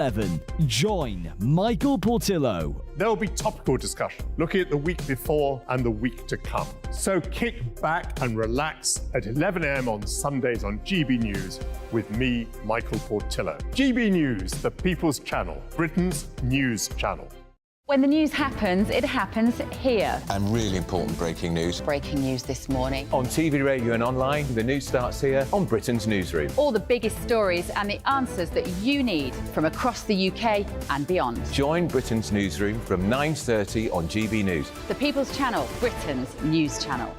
11. Join Michael Portillo. There will be topical discussion, looking at the week before and the week to come. So kick back and relax at 11 a.m. on Sundays on GB News with me, Michael Portillo. GB News, the People's Channel, Britain's news channel. When the news happens, it happens here. And really important breaking news. Breaking news this morning. On TV, radio and online, the news starts here on Britain's Newsroom. All the biggest stories and the answers that you need from across the UK and beyond. Join Britain's Newsroom from 9:30 on GB News. The People's Channel, Britain's news channel.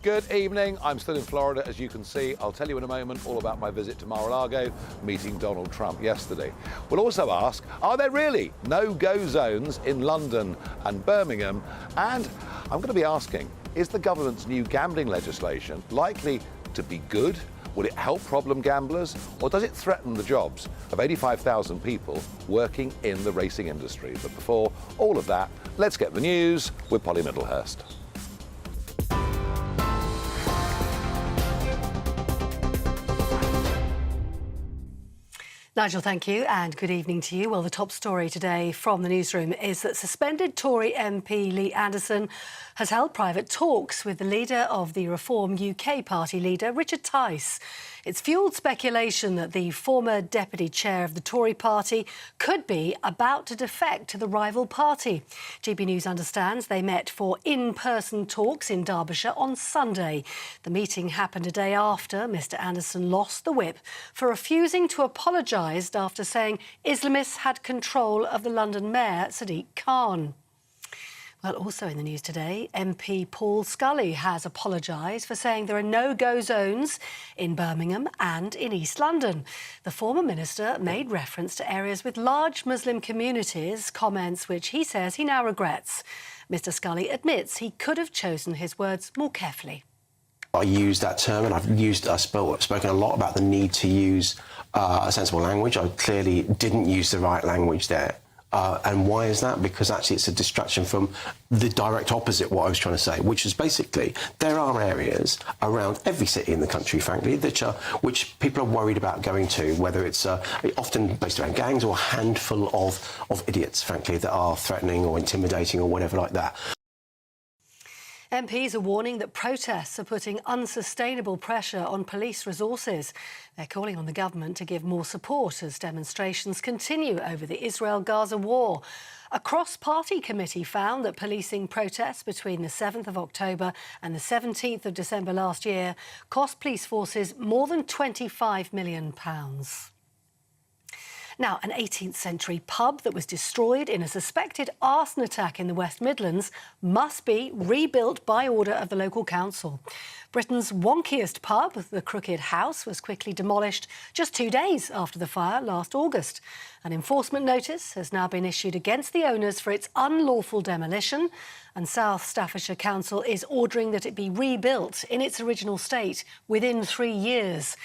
Good evening. I'm still in Florida, as you can see. I'll tell you in a moment all about my visit to Mar-a-Lago, meeting Donald Trump yesterday. We'll also ask, are there really no-go zones in London and Birmingham? And I'm going to be asking, is the government's new gambling legislation likely to be good? Will it help problem gamblers? Or does it threaten the jobs of 85,000 people working in the racing industry? But before all of that, let's get the news with Polly Middlehurst. Nigel, thank you, and good evening to you. Well, the top story today from the newsroom is that suspended Tory MP Lee Anderson has held private talks with the leader of the Reform UK Party leader, Richard Tice. It's fuelled speculation that the former deputy chair of the Tory party could be about to defect to the rival party. GB News understands they met for in-person talks in Derbyshire on Sunday. The meeting happened a day after Mr Anderson lost the whip for refusing to apologise after saying Islamists had control of the London Mayor, Sadiq Khan. Well, also in the news today, MP Paul Scully has apologised for saying there are no-go zones in Birmingham and in East London. The former minister made reference to areas with large Muslim communities, comments which he says he now regrets. Mr Scully admits he could have chosen his words more carefully. I used that term, and I've spoken a lot about the need to use a sensible language. I clearly didn't use the right language there. And why is that? Because actually it's a distraction from the direct opposite what I was trying to say, which is basically there are areas around every city in the country, frankly, which people are worried about going to, whether it's often based around gangs or a handful of idiots, frankly, that are threatening or intimidating or whatever like that. MPs are warning that protests are putting unsustainable pressure on police resources. They're calling on the government to give more support as demonstrations continue over the Israel-Gaza war. A cross-party committee found that policing protests between the 7th of October and the 17th of December last year cost police forces more than £25 million. Now, an 18th century pub that was destroyed in a suspected arson attack in the West Midlands must be rebuilt by order of the local council. Britain's wonkiest pub, the Crooked House, was quickly demolished just 2 days after the fire last August. An enforcement notice has now been issued against the owners for its unlawful demolition, and South Staffordshire Council is ordering that it be rebuilt in its original state within 3 years.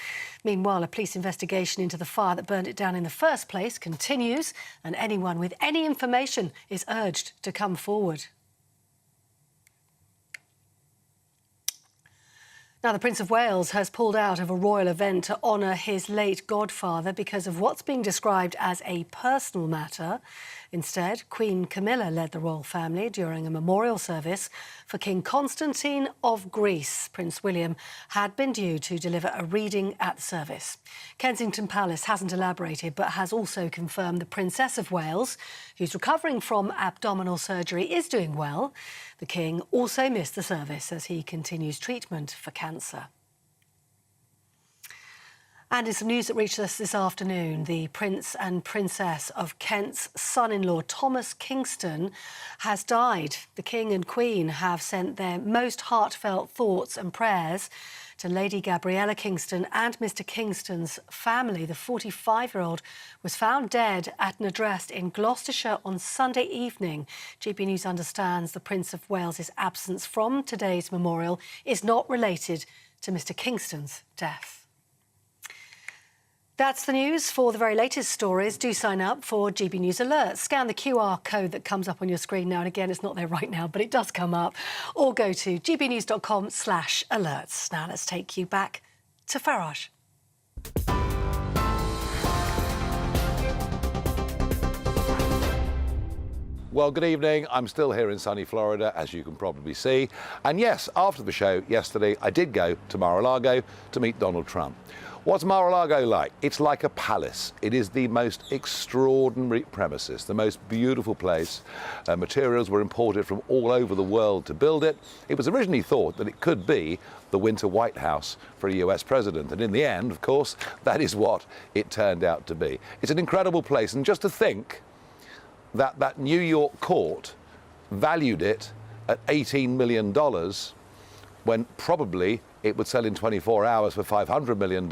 Meanwhile, a police investigation into the fire that burned it down in the first place continues, and anyone with any information is urged to come forward. Now, the Prince of Wales has pulled out of a royal event to honour his late godfather because of what's being described as a personal matter. Instead, Queen Camilla led the royal family during a memorial service for King Constantine of Greece. Prince William had been due to deliver a reading at the service. Kensington Palace hasn't elaborated, but has also confirmed the Princess of Wales, who's recovering from abdominal surgery, is doing well. The King also missed the service as he continues treatment for cancer. And in some news that reached us this afternoon, the Prince and Princess of Kent's son-in-law, Thomas Kingston, has died. The King and Queen have sent their most heartfelt thoughts and prayers to Lady Gabriella Kingston and Mr Kingston's family. The 45-year-old was found dead at an address in Gloucestershire on Sunday evening. GB News understands the Prince of Wales' absence from today's memorial is not related to Mr Kingston's death. That's the news. For the very latest stories, do sign up for GB News Alerts. Scan the QR code that comes up on your screen now and again. It's not there right now, but it does come up. Or go to gbnews.com/alerts. Now let's take you back to Farage. Well, good evening. I'm still here in sunny Florida, as you can probably see. And yes, after the show yesterday, I did go to Mar-a-Lago to meet Donald Trump. What's Mar-a-Lago like? It's like a palace. It is the most extraordinary premises, the most beautiful place. Materials were imported from all over the world to build it. It was originally thought that it could be the winter White House for a US president. And in the end, of course, that is what it turned out to be. It's an incredible place. And just to think that New York court valued it at $18 million when probably it would sell in 24 hours for $500 million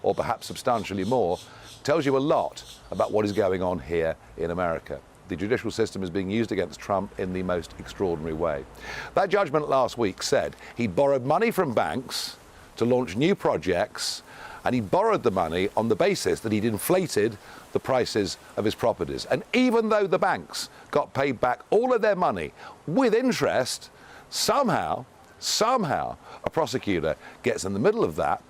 or perhaps substantially more, tells you a lot about what is going on here in America. The judicial system is being used against Trump in the most extraordinary way. That judgment last week said he borrowed money from banks to launch new projects, and he borrowed the money on the basis that he'd inflated the prices of his properties. And even though the banks got paid back all of their money with interest, somehow, a prosecutor gets in the middle of that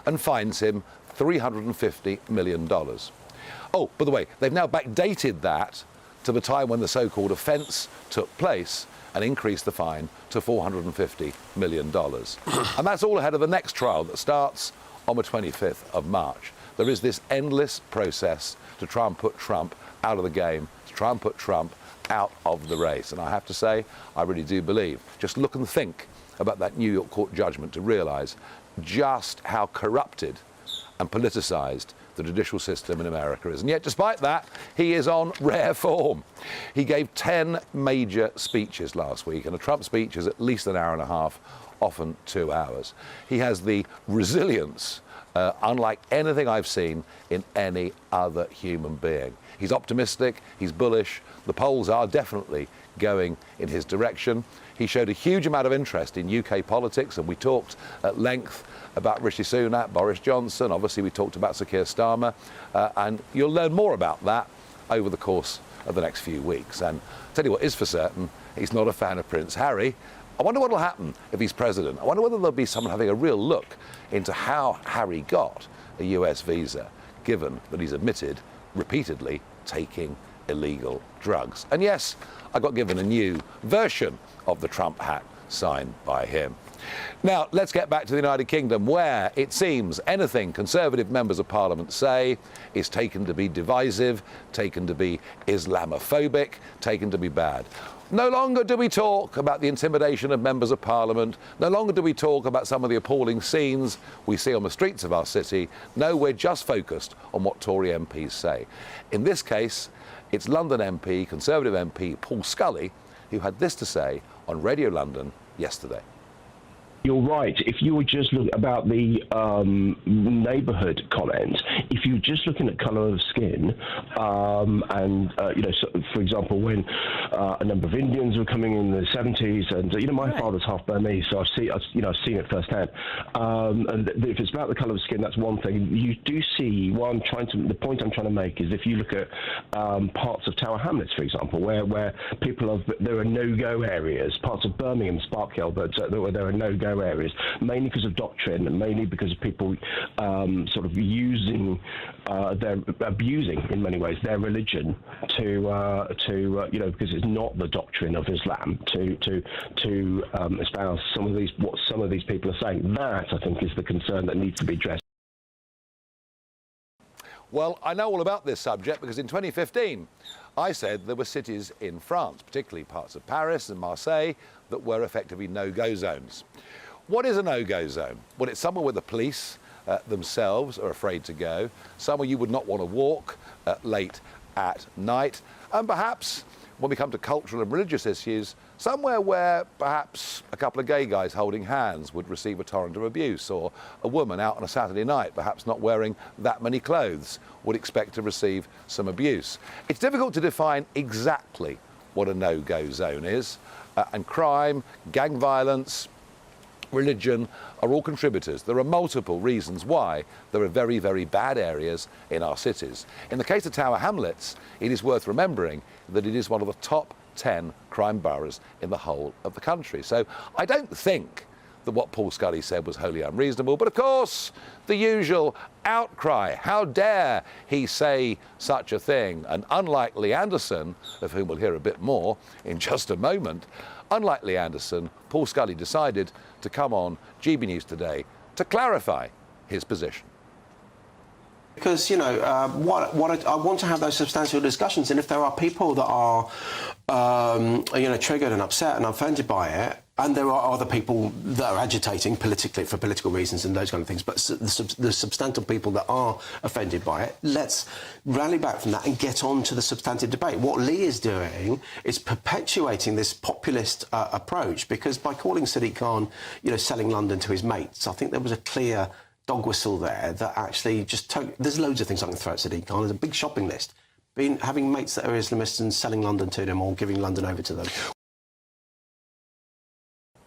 and fines him $350 million. Oh, by the way, they've now backdated that to the time when the so-called offence took place and increased the fine to $450 million. And that's all ahead of the next trial that starts on the 25th of March. There is this endless process to try and put Trump out of the game, to try and put Trump out of the race. And I have to say, I really do believe, just look and think about that New York court judgment to realise just how corrupted and politicised the judicial system in America is. And yet, despite that, he is on rare form. He gave 10 major speeches last week, and a Trump speech is at least an hour and a half, often 2 hours. He has the resilience unlike anything I've seen in any other human being. He's optimistic, he's bullish, the polls are definitely going in his direction. He showed a huge amount of interest in UK politics, and we talked at length about Rishi Sunak, Boris Johnson, obviously we talked about Sir Keir Starmer, and you'll learn more about that over the course of the next few weeks. And I'll tell you what is for certain, he's not a fan of Prince Harry. I wonder what will happen if he's president. I wonder whether there'll be someone having a real look into how Harry got a US visa, given that he's admitted repeatedly taking illegal drugs. And yes, I got given a new version of the Trump hat signed by him. Now, let's get back to the United Kingdom, where it seems anything Conservative members of Parliament say is taken to be divisive, taken to be Islamophobic, taken to be bad. No longer do we talk about the intimidation of members of Parliament. No longer do we talk about some of the appalling scenes we see on the streets of our city. No, we're just focused on what Tory MPs say. In this case, it's London MP, Conservative MP Paul Scully, who had this to say on Radio London yesterday. You're right. If you were just looking about the neighbourhood comment, if you're just looking at colour of skin, so, for example, when a number of Indians were coming in the 70s, and my father's half Burmese, so I've seen it firsthand. And if it's about the colour of skin, that's one thing. You do see the point I'm trying to make is if you look at parts of Tower Hamlets, for example, where there are no-go areas, parts of Birmingham, Sparkhill, but where there are no-go areas, mainly because of doctrine, and mainly because of people sort of abusing in many ways their religion because it's not the doctrine of Islam to espouse what some of these people are saying. That, I think, is the concern that needs to be addressed. Well, I know all about this subject because in 2015, I said there were cities in France, particularly parts of Paris and Marseille, that were effectively no-go zones. What is a no-go zone? Well, it's somewhere where the police themselves are afraid to go, somewhere you would not want to walk late at night, and perhaps, when we come to cultural and religious issues, somewhere where perhaps a couple of gay guys holding hands would receive a torrent of abuse, or a woman out on a Saturday night, perhaps not wearing that many clothes, would expect to receive some abuse. It's difficult to define exactly what a no-go zone is, and crime, gang violence, religion are all contributors. There are multiple reasons why there are very, very bad areas in our cities. In the case of Tower Hamlets, it is worth remembering that it is one of the top 10 crime boroughs in the whole of the country. So I don't think that what Paul Scully said was wholly unreasonable, but of course, the usual outcry. How dare he say such a thing? And unlike Lee Anderson, of whom we'll hear a bit more in just a moment, unlike Lee Anderson, Paul Scully decided to come on GB News Today to clarify his position. Because, you know, I want to have those substantial discussions, and if there are people that are, you know, triggered and upset and offended by it, and there are other people that are agitating politically for political reasons and those kind of things, but the substantial people that are offended by it, let's rally back from that and get on to the substantive debate. What Lee is doing is perpetuating this populist approach, because by calling Sadiq Khan, you know, selling London to his mates, I think there was a clear dog whistle there that actually just there's loads of things I can throw at Sadiq Khan. There's a big shopping list. Having mates that are Islamists and selling London to them or giving London over to them.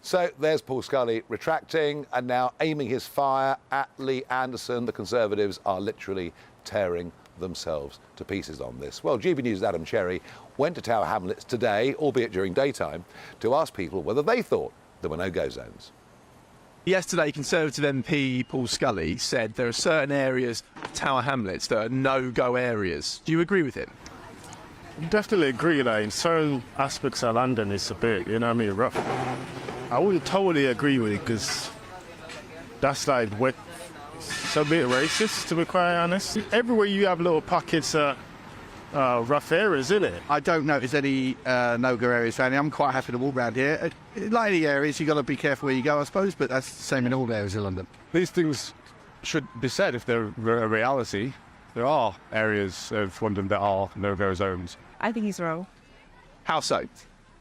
So there's Paul Scully retracting and now aiming his fire at Lee Anderson. The Conservatives are literally tearing themselves to pieces on this. Well, GB News' Adam Cherry went to Tower Hamlets today, albeit during daytime, to ask people whether they thought there were no-go zones. Yesterday, Conservative MP Paul Scully said there are certain areas of Tower Hamlets that are no-go areas. Do you agree with him? Definitely agree that in certain aspects of London it's a bit, you know what I mean, rough. I wouldn't totally agree with it because that's like it's a bit racist, to be quite honest. Everywhere you have little pockets of rough areas, isn't it? I don't notice any no-go areas around here. I'm quite happy to walk around here. Like the areas, you've got to be careful where you go, I suppose, but that's the same in all areas of London. These things should be said if they're a reality. There are areas of London that are no-go zones. I think he's wrong. How so?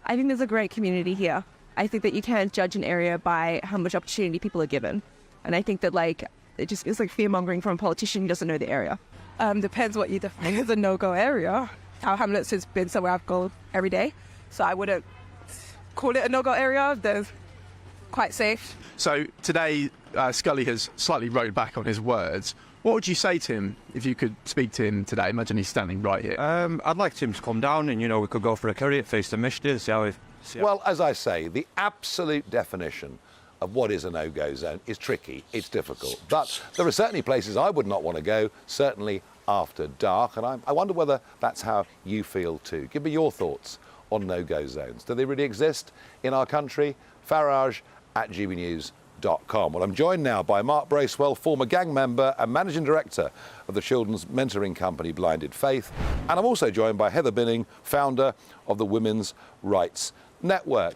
I think there's a great community here. I think that you can't judge an area by how much opportunity people are given. And I think that, like, it's like fear-mongering from a politician who doesn't know the area. Depends what you define as a no-go area. Tower Hamlets has been somewhere I've gone every day, so I wouldn't call it a no-go area. They're quite safe. So today, Scully has slightly rowed back on his words. What would you say to him if you could speak to him today? Imagine he's standing right here. I'd like him to come down and, you know, we could go for a curry at Feast and Mishti, see how. Well, as I say, the absolute definition of what is a no-go zone is tricky, it's difficult. But there are certainly places I would not want to go, certainly after dark, and I wonder whether that's how you feel too. Give me your thoughts on no-go zones. Do they really exist in our country? Farage at gbnews.com. Well, I'm joined now by Mark Bracewell, former gang member and managing director of the children's mentoring company Blinded Faith, and I'm also joined by Heather Binning, founder of the Women's Rights Network.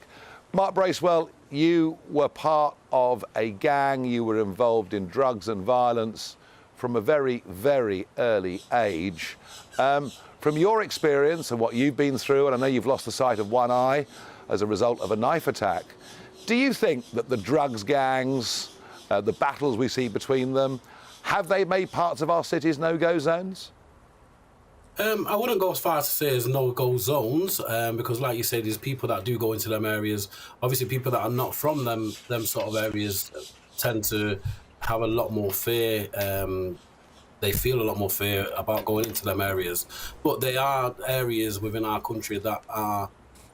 Mark Bracewell, you were part of a gang, you were involved in drugs and violence from a very, very early age. From your experience and what you've been through, and I know you've lost the sight of one eye as a result of a knife attack, do you think that the drugs gangs, the battles we see between them, have they made parts of our cities no-go zones? I wouldn't go as far as to say there's no-go zones, because like you said, there's people that do go into them areas. Obviously, people that are not from them sort of areas tend to have a lot more fear. They feel a lot more fear about going into them areas. But there are areas within our country that are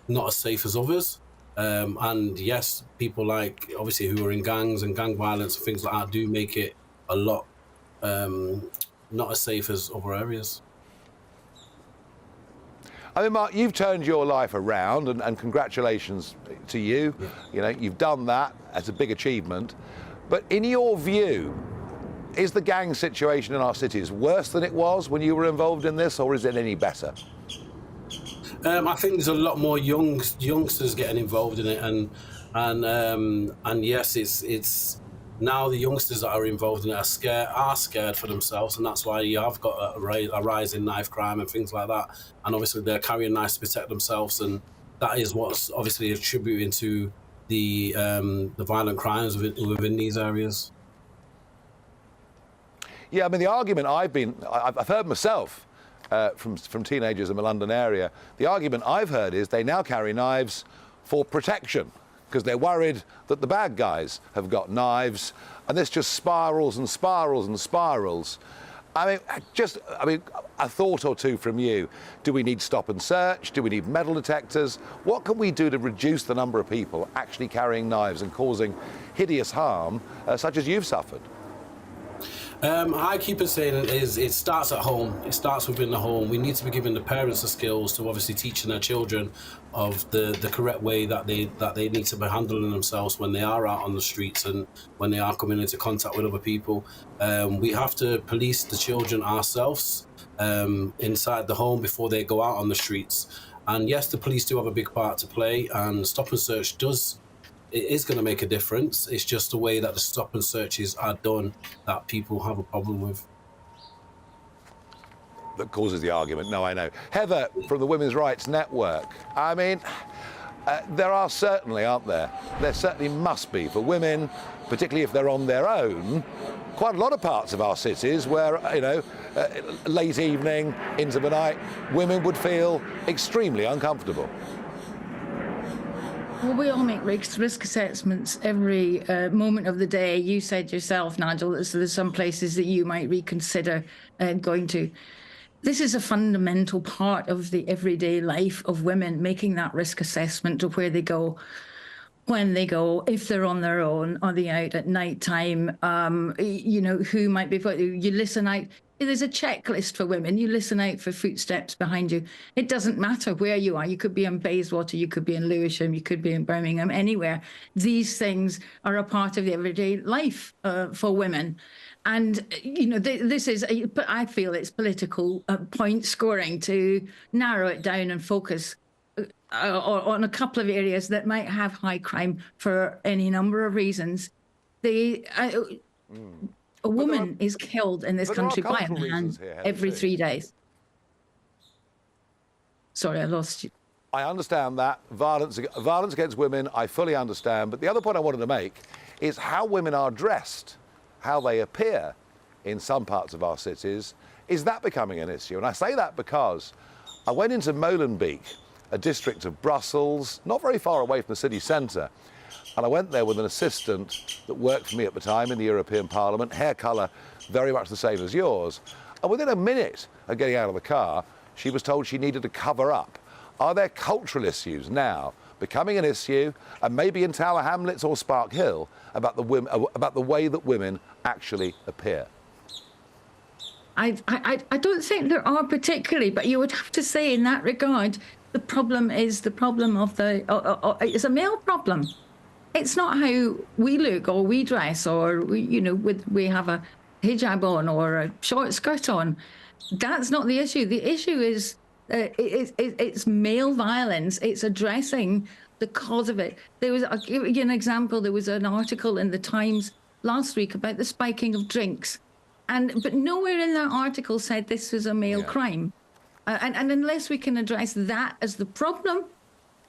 not as safe as others. And yes, people like, obviously, who are in gangs and gang violence and things like that do make it a lot not as safe as other areas. I mean, Mark, you've turned your life around, and congratulations to you. Yeah. You know, you've done that. That's a big achievement. But in your view, is the gang situation in our cities worse than it was when you were involved in this, or is it any better? I think there's a lot more youngsters getting involved in it, and yes, it's now the youngsters that are involved in it are scared for themselves, and that's why you have got a rise in knife crime and things like that. And obviously they're carrying knives to protect themselves, and that is what's obviously attributing to the violent crimes within these areas. Yeah, I mean, the argument I've heard myself from teenagers in the London area, the argument I've heard is they now carry knives for protection. because they're worried that the bad guys have got knives, and this just spirals and spirals and spirals. I mean, a thought or two from you. Do we need stop and search? Do we need metal detectors? What can we do to reduce the number of people actually carrying knives and causing hideous harm, such as you've suffered? I keep on saying it starts at home. It starts within the home. We need to be giving the parents the skills to obviously teaching their children of the correct way that they need to be handling themselves when they are out on the streets and when they are coming into contact with other people. We have to police the children ourselves inside the home before they go out on the streets. And yes, the police do have a big part to play, and stop and search is going to make a difference. It's just the way that the stop and searches are done that people have a problem with. That causes the argument. No, I know. Heather from the Women's Rights Network. I mean, there are certainly, aren't there? There certainly must be for women, particularly if they're on their own, quite a lot of parts of our cities where, you know, late evening into the night, women would feel extremely uncomfortable. Well, we all make risk assessments every moment of the day. You said yourself, Nigel, that there's some places that you might reconsider going to. This is a fundamental part of the everyday life of women, making that risk assessment of where they go, when they go, if they're on their own, are they out at night time, you know, who might be, you listen out. There's a checklist for women. You listen out for footsteps behind you. It doesn't matter where you are. You could be in Bayswater, you could be in Lewisham, you could be in Birmingham, anywhere. These things are a part of the everyday life for women. And, you know, this is, but I feel it's political point scoring to narrow it down and focus on a couple of areas that might have high crime for any number of reasons. A woman is killed in this country by a man every 3 days. Sorry, I lost you. I understand that. Violence against women, I fully understand. But the other point I wanted to make is how women are dressed, how they appear in some parts of our cities. Is that becoming an issue? And I say that because I went into Molenbeek, a district of Brussels, not very far away from the city centre. And I went there with an assistant that worked for me at the time in the European Parliament, hair colour very much the same as yours. And within a minute of getting out of the car, she was told she needed to cover up. Are there cultural issues now becoming an issue, and maybe in Tower Hamlets or Spark Hill, about the way that women actually appear? I don't think there are particularly, but you would have to say in that regard, the problem is the problem of it's a male problem. It's not how we look or we dress or we have a hijab on or a short skirt on. That's not the issue. The issue is it's male violence. It's addressing the cause of it. I'll give you an example. There was an article in the Times last week about the spiking of drinks, but nowhere in that article said this was a male crime. And unless we can address that as the problem,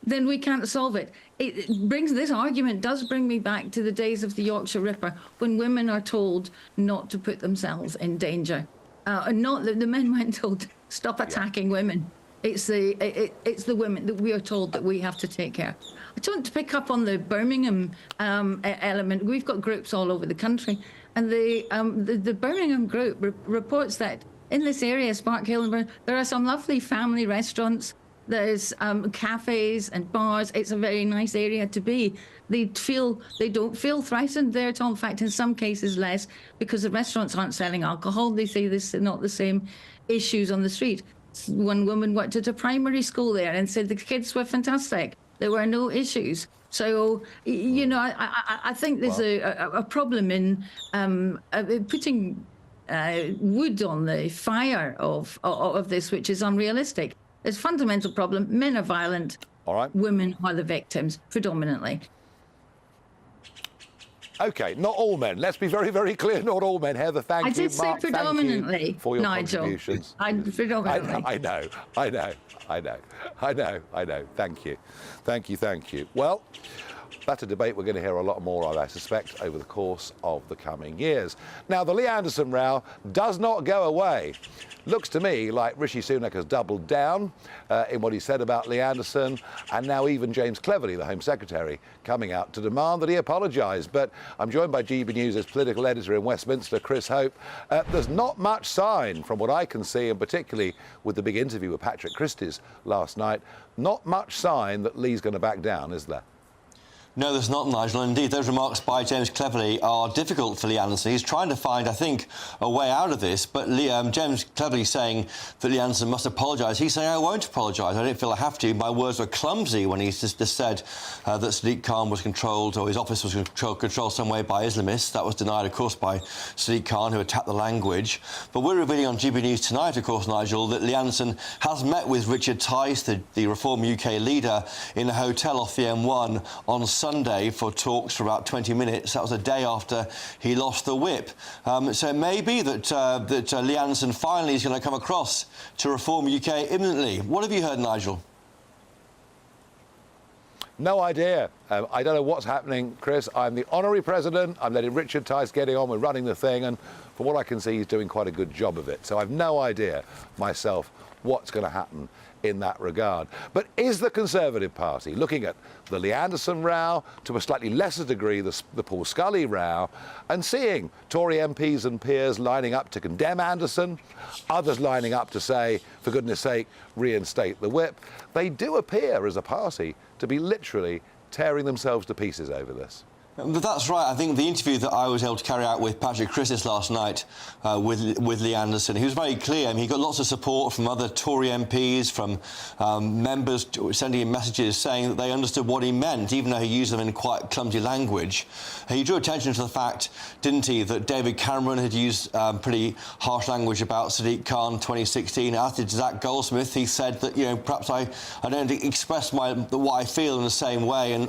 then we can't solve it. This argument does bring me back to the days of the Yorkshire Ripper, when women are told not to put themselves in danger. Not that the men weren't told stop attacking women. It's the women that we are told that we have to take care. I just want to pick up on the Birmingham element. We've got groups all over the country, and the Birmingham group reports that in this area, Spark Hill, there are some lovely family restaurants. There's cafes and bars. It's a very nice area to be. They don't feel threatened there at all. In fact, in some cases less, because the restaurants aren't selling alcohol. They say this is not the same issues on the street. One woman worked at a primary school there and said the kids were fantastic. There were no issues. So, I think there's a problem in putting wood on the fire of this, which is unrealistic. It's a fundamental problem. Men are violent. All right. Women are the victims, predominantly. OK, not all men. Let's be very, very clear. Not all men. Heather, thank you. I did say predominantly, for your Nigel. Contributions. Predominantly. I know. Thank you. Well, That's a debate we're going to hear a lot more of, I suspect, over the course of the coming years. Now, the Lee Anderson row does not go away. Looks to me like Rishi Sunak has doubled down in what he said about Lee Anderson, and now even James Cleverly, the Home Secretary, coming out to demand that he apologise. But I'm joined by GB News' political editor in Westminster, Chris Hope. There's not much sign, from what I can see, and particularly with the big interview with Patrick Christys last night, not much sign that Lee's going to back down, is there? No, there's not, Nigel. Indeed, those remarks by James Cleverly are difficult for Lee Anderson. He's trying to find, I think, a way out of this. But James Cleverly saying that Lee Anderson must apologise. He's saying, I won't apologise. I don't feel I have to. My words were clumsy when he just said that Sadiq Khan was controlled, or his office was controlled some way by Islamists. That was denied, of course, by Sadiq Khan, who attacked the language. But we're revealing on GB News tonight, of course, Nigel, that Lee Anderson has met with Richard Tice, the Reform UK leader, in a hotel off the M1 on Sunday for talks for about 20 minutes. That was a day after he lost the whip. So it may be that Lee Anderson finally is going to come across to Reform UK imminently. What have you heard, Nigel? No idea. I don't know what's happening, Chris. I'm the honorary president. I'm letting Richard Tice getting on with running the thing, and from what I can see, he's doing quite a good job of it. So I've no idea myself what's going to happen in that regard. But is the Conservative Party looking at the Lee Anderson row, to a slightly lesser degree the Paul Scully row, and seeing Tory MPs and peers lining up to condemn Anderson, others lining up to say, for goodness sake, reinstate the whip? They do appear as a party to be literally tearing themselves to pieces over this. But that's right. I think the interview that I was able to carry out with Patrick Christys last night with Lee Anderson, he was very clear. I mean, he got lots of support from other Tory MPs, from members sending him messages saying that they understood what he meant, even though he used them in quite clumsy language. He drew attention to the fact, didn't he, that David Cameron had used pretty harsh language about Sadiq Khan in 2016. As did Zach Goldsmith. He said that, perhaps I don't express what I feel in the same way, and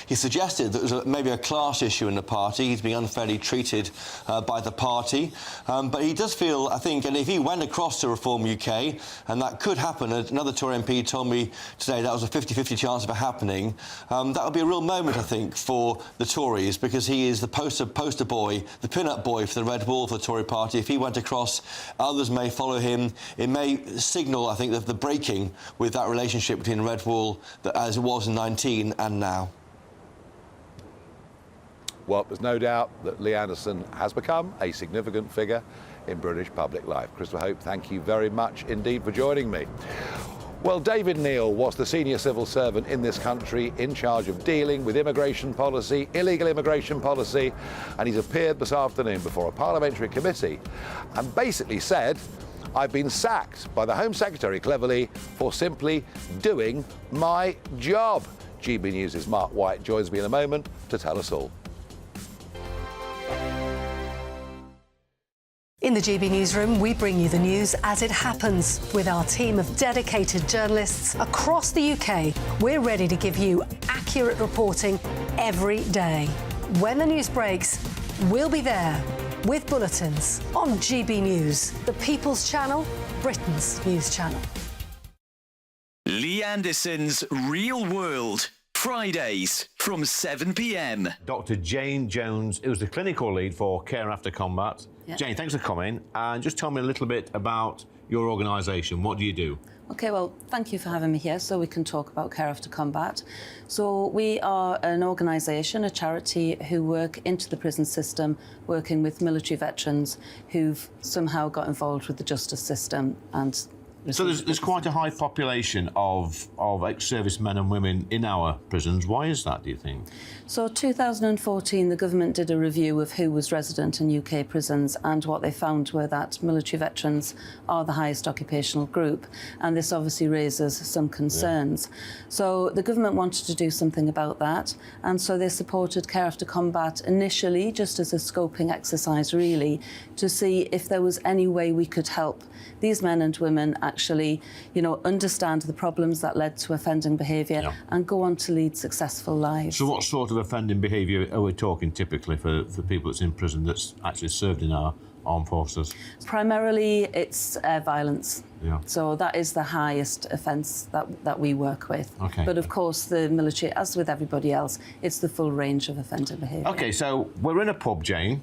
he suggested that there was maybe a class issue in the party. He's being unfairly treated by the party. But he does feel, I think, and if he went across to Reform UK, and that could happen, another Tory MP told me today that was a 50-50 chance of it happening, that would be a real moment, I think, for the Tories, because he is the poster boy, the pin-up boy for the Red Wall for the Tory party. If he went across, others may follow him. It may signal, I think, the breaking with that relationship between Red Wall, as it was in 19 and now. Well, there's no doubt that Lee Anderson has become a significant figure in British public life. Crystal Hope, thank you very much indeed for joining me. Well, David Neil was the senior civil servant in this country in charge of dealing with immigration policy, illegal immigration policy, and he's appeared this afternoon before a parliamentary committee and basically said, I've been sacked by the Home Secretary, Cleverly, for simply doing my job. GB News' Mark White joins me in a moment to tell us all. In the GB Newsroom, we bring you the news as it happens. With our team of dedicated journalists across the UK, we're ready to give you accurate reporting every day. When the news breaks, we'll be there with bulletins on GB News, the People's Channel, Britain's news channel. Lee Anderson's Real World. Fridays from 7 p.m. Dr. Jane Jones, who's the clinical lead for Care After Combat. Yep. Jane, thanks for coming. And just tell me a little bit about your organisation. What do you do? OK, well, thank you for having me here so we can talk about Care After Combat. So we are an organisation, a charity, who work into the prison system, working with military veterans who've somehow got involved with the justice system and... So there's quite a high population of ex-servicemen and women in our prisons. Why is that, do you think? So 2014, the government did a review of who was resident in UK prisons, and what they found were that military veterans are the highest occupational group, and this obviously raises some concerns. Yeah. So the government wanted to do something about that, and so they supported Care After Combat initially just as a scoping exercise, really, to see if there was any way we could help these men and women actually, understand the problems that led to offending behaviour and go on to lead successful lives. So what sort of offending behaviour are we talking typically for people that's in prison that's actually served in our armed forces? Primarily, it's violence. Yeah. So that is the highest offence that we work with. Okay. But of course, the military, as with everybody else, it's the full range of offender behaviour. OK, so we're in a pub, Jane,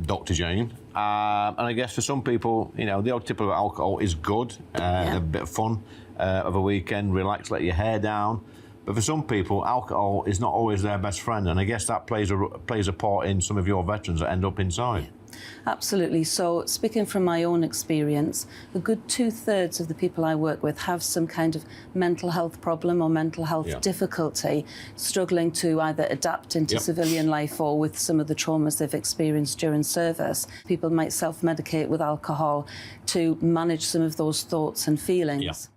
Dr. Jane, and I guess for some people, you know, the old tip of alcohol is good, a bit of fun of a weekend, relax, let your hair down. But for some people, alcohol is not always their best friend, and I guess that plays a part in some of your veterans that end up inside. Absolutely. So, speaking from my own experience, a good 2/3 of the people I work with have some kind of mental health problem or mental health difficulty, struggling to either adapt into civilian life or with some of the traumas they've experienced during service. People might self-medicate with alcohol to manage some of those thoughts and feelings.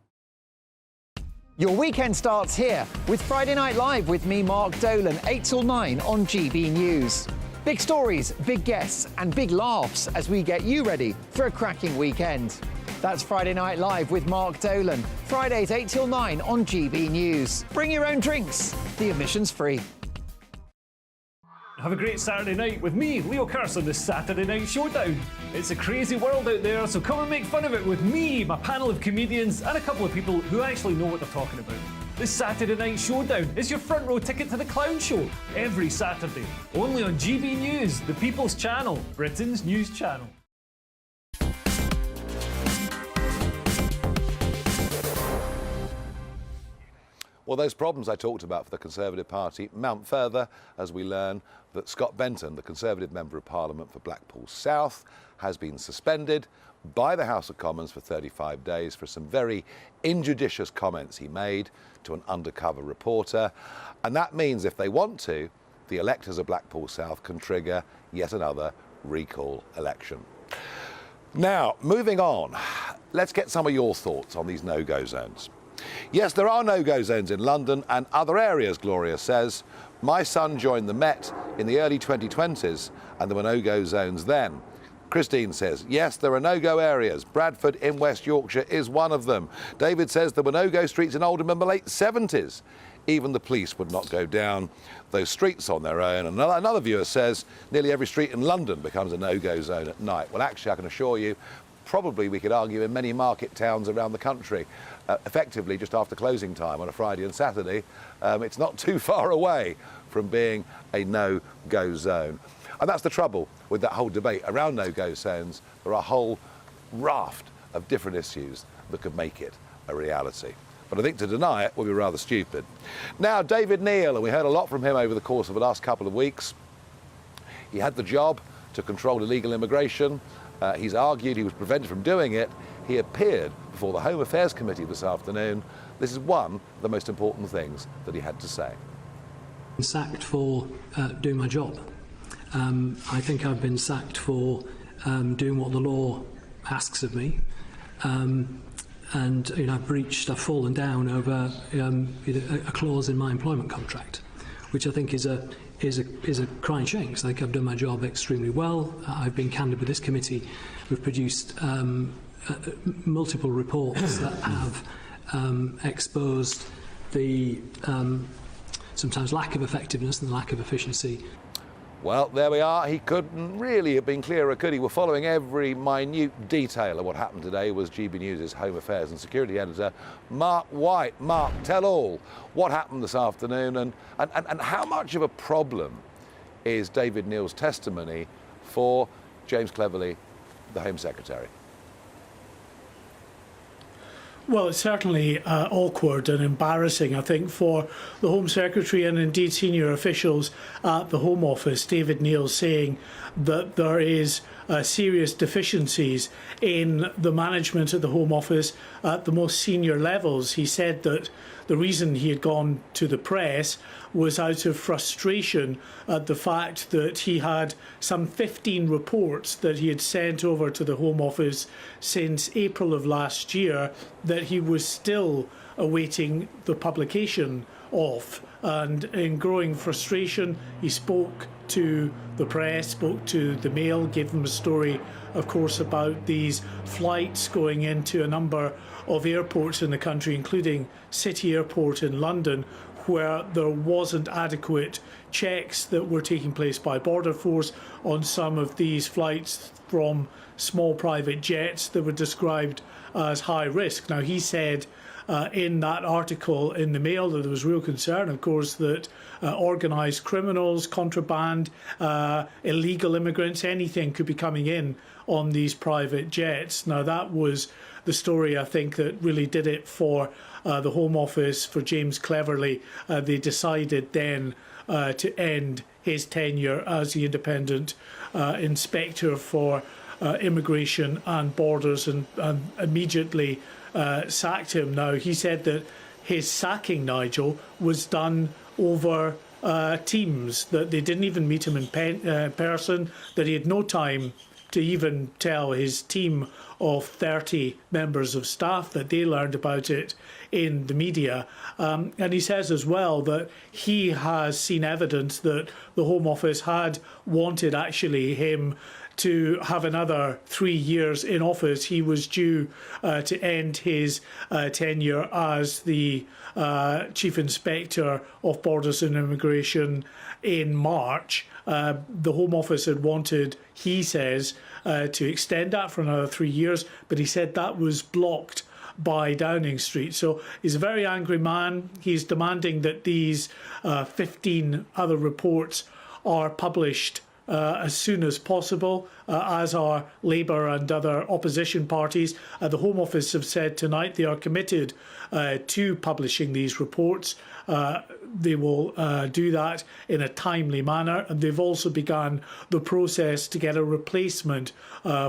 Your weekend starts here with Friday Night Live with me, Mark Dolan, 8 till 9 on GB News. Big stories, big guests and big laughs as we get you ready for a cracking weekend. That's Friday Night Live with Mark Dolan, Fridays 8 till 9 on GB News. Bring your own drinks, the admission's free. Have a great Saturday night with me, Leo Curse, on the Saturday Night Showdown. It's a crazy world out there, so come and make fun of it with me, my panel of comedians, and a couple of people who actually know what they're talking about. This Saturday Night Showdown is your front row ticket to the clown show every Saturday, only on GB News, the People's Channel, Britain's news channel. Well, those problems I talked about for the Conservative Party mount further as we learn that Scott Benton, the Conservative Member of Parliament for Blackpool South, has been suspended by the House of Commons for 35 days for some very injudicious comments he made to an undercover reporter. And that means if they want to, the electors of Blackpool South can trigger yet another recall election. Now, moving on, let's get some of your thoughts on these no-go zones. Yes, there are no-go zones in London and other areas, Gloria says. My son joined the Met in the early 2020s and there were no-go zones then. Christine says, yes, there are no-go areas. Bradford in West Yorkshire is one of them. David says there were no-go streets in Oldham in the late 70s. Even the police would not go down those streets on their own. And another viewer says nearly every street in London becomes a no-go zone at night. Well, actually, I can assure you, probably we could argue in many market towns around the country, effectively just after closing time on a Friday and Saturday, it's not too far away from being a no-go zone. And that's the trouble with that whole debate around no-go zones. There are a whole raft of different issues that could make it a reality. But I think to deny it would be rather stupid. Now, David Neil, and we heard a lot from him over the course of the last couple of weeks. He had the job to control illegal immigration. He's argued he was prevented from doing it. He appeared before the Home Affairs Committee this afternoon. This is one of the most important things that he had to say. Sacked for doing my job. I think I've been sacked for doing what the law asks of me. And I've fallen down over a clause in my employment contract, which I think is a crying shame, because I think I've done my job extremely well. I've been candid with this committee. We've produced multiple reports that have exposed the sometimes lack of effectiveness and the lack of efficiency. Well, there we are. He couldn't really have been clearer, could he? We're following every minute detail of what happened today. Was GB News' Home Affairs and Security Editor, Mark White. Mark, tell all. What happened this afternoon and how much of a problem is David Neil's testimony for James Cleverly, the Home Secretary? Well, it's certainly awkward and embarrassing, I think, for the Home Secretary and indeed senior officials at the Home Office. David Neil saying that there is serious deficiencies in the management at the Home Office at the most senior levels. He said that the reason he had gone to the press was out of frustration at the fact that he had some 15 reports that he had sent over to the Home Office since April of last year that he was still awaiting the publication of. And in growing frustration, he spoke to the press, spoke to the Mail, gave them a story, of course, about these flights going into a number of airports in the country, including City Airport in London, where there wasn't adequate checks that were taking place by Border Force on some of these flights from small private jets that were described as high risk. Now, he said in that article in the Mail that there was real concern, of course, that organised criminals, contraband, illegal immigrants, anything could be coming in on these private jets. Now, that was the story, I think, that really did it for the Home Office, for James Cleverly. They decided then to end his tenure as the independent inspector for immigration and borders, and immediately sacked him. Now, he said that his sacking, Nigel, was done over Teams, that they didn't even meet him in person, that he had no time to even tell his team of 30 members of staff, that they learned about it in the media. And he says as well that he has seen evidence that the Home Office had wanted actually him to have another 3 years in office. He was due to end his tenure as the Chief Inspector of Borders and Immigration in March. The Home Office had wanted, he says, to extend that for another 3 years, but he said that was blocked by Downing Street. So he's a very angry man. He's demanding that these 15 other reports are published as soon as possible, as are Labour and other opposition parties. The Home Office have said tonight they are committed to publishing these reports. They will do that in a timely manner, and they've also begun the process to get a replacement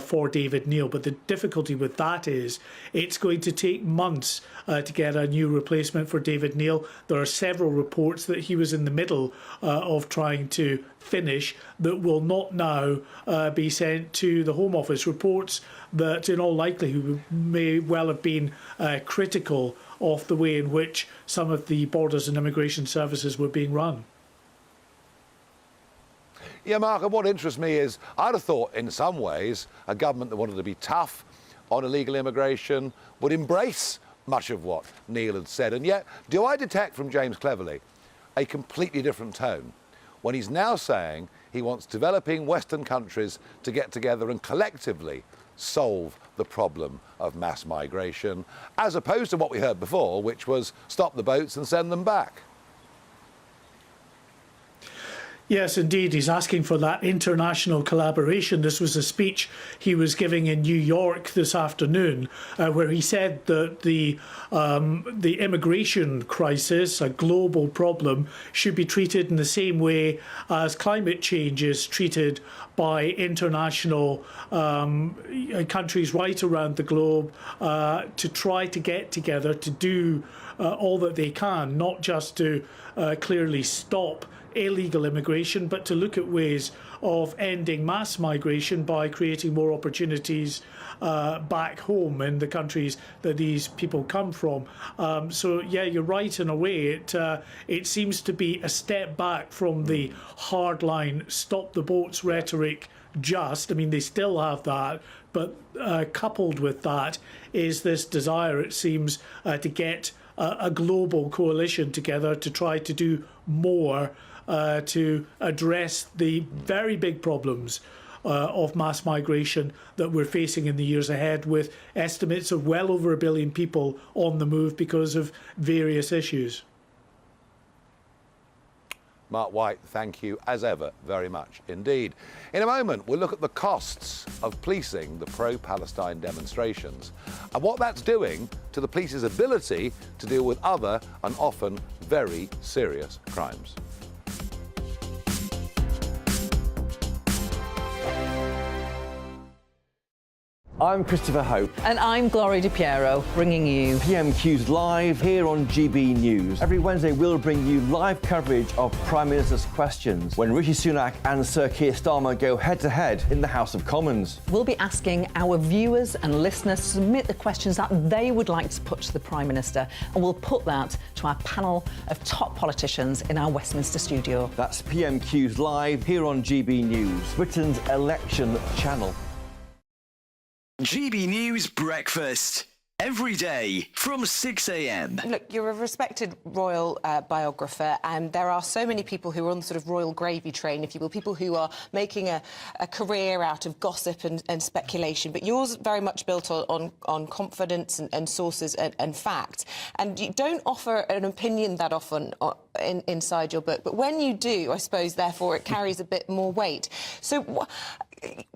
for David Neil. But the difficulty with that is it's going to take months to get a new replacement for David Neil. There are several reports that he was in the middle of trying to finish that will not now be sent to the Home Office. Reports that in all likelihood may well have been critical of the way in which some of the borders and immigration services were being run. Yeah, Mark, and what interests me is I'd have thought in some ways a government that wanted to be tough on illegal immigration would embrace much of what Neil had said. And yet, do I detect from James Cleverly a completely different tone when he's now saying he wants developing Western countries to get together and collectively solve the problem of mass migration, as opposed to what we heard before, which was stop the boats and send them back? Yes, indeed. He's asking for that international collaboration. This was a speech he was giving in New York this afternoon, where he said that the immigration crisis, a global problem, should be treated in the same way as climate change is treated by international countries right around the globe, to try to get together to do all that they can, not just to clearly stop illegal immigration, but to look at ways of ending mass migration by creating more opportunities back home in the countries that these people come from. So yeah, you're right in a way. It seems to be a step back from the hardline stop the boats rhetoric. I mean, they still have that, but coupled with that is this desire, it seems, to get a global coalition together to try to do more to address the very big problems of mass migration that we're facing in the years ahead, with estimates of well over 1 billion people on the move because of various issues. Mark White, thank you as ever very much indeed. In a moment, we'll look at the costs of policing the pro-Palestine demonstrations and what that's doing to the police's ability to deal with other and often very serious crimes. I'm Christopher Hope. And I'm Gloria DiPiero, bringing you PMQ's Live here on GB News. Every Wednesday, we'll bring you live coverage of Prime Minister's questions when Rishi Sunak and Sir Keir Starmer go head-to-head in the House of Commons. We'll be asking our viewers and listeners to submit the questions that they would like to put to the Prime Minister, and we'll put that to our panel of top politicians in our Westminster studio. That's PMQ's Live here on GB News, Britain's election channel. GB News Breakfast. every day from 6 a.m. Look, you're a respected royal biographer, and there are so many people who are on the sort of royal gravy train, if you will, people who are making a career out of gossip and speculation. But yours very much built on confidence and sources and facts. And you don't offer an opinion that often inside your book. But when you do, I suppose, therefore, it carries a bit more weight. So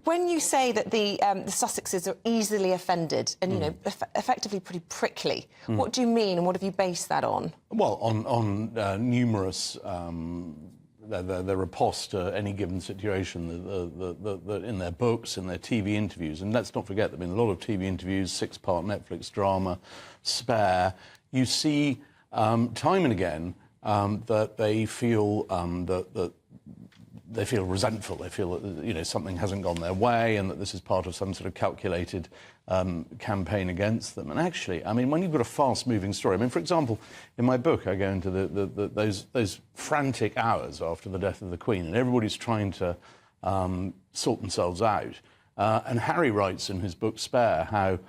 when you say that the Sussexes are easily offended and, you know, effectively pretty prickly, what do you mean and what have you based that on? Well, on numerous their riposte to any given situation in their books, in their TV interviews. And let's not forget, there have been a lot of TV interviews, 6-part Netflix drama, Spare. You see time and again that they feel that they feel resentful. They feel that, you know, something hasn't gone their way and that this is part of some sort of calculated campaign against them. And actually, I mean, when you've got a fast-moving story, I mean, for example, in my book, I go into those frantic hours after the death of the Queen, and everybody's trying to sort themselves out. And Harry writes in his book Spare how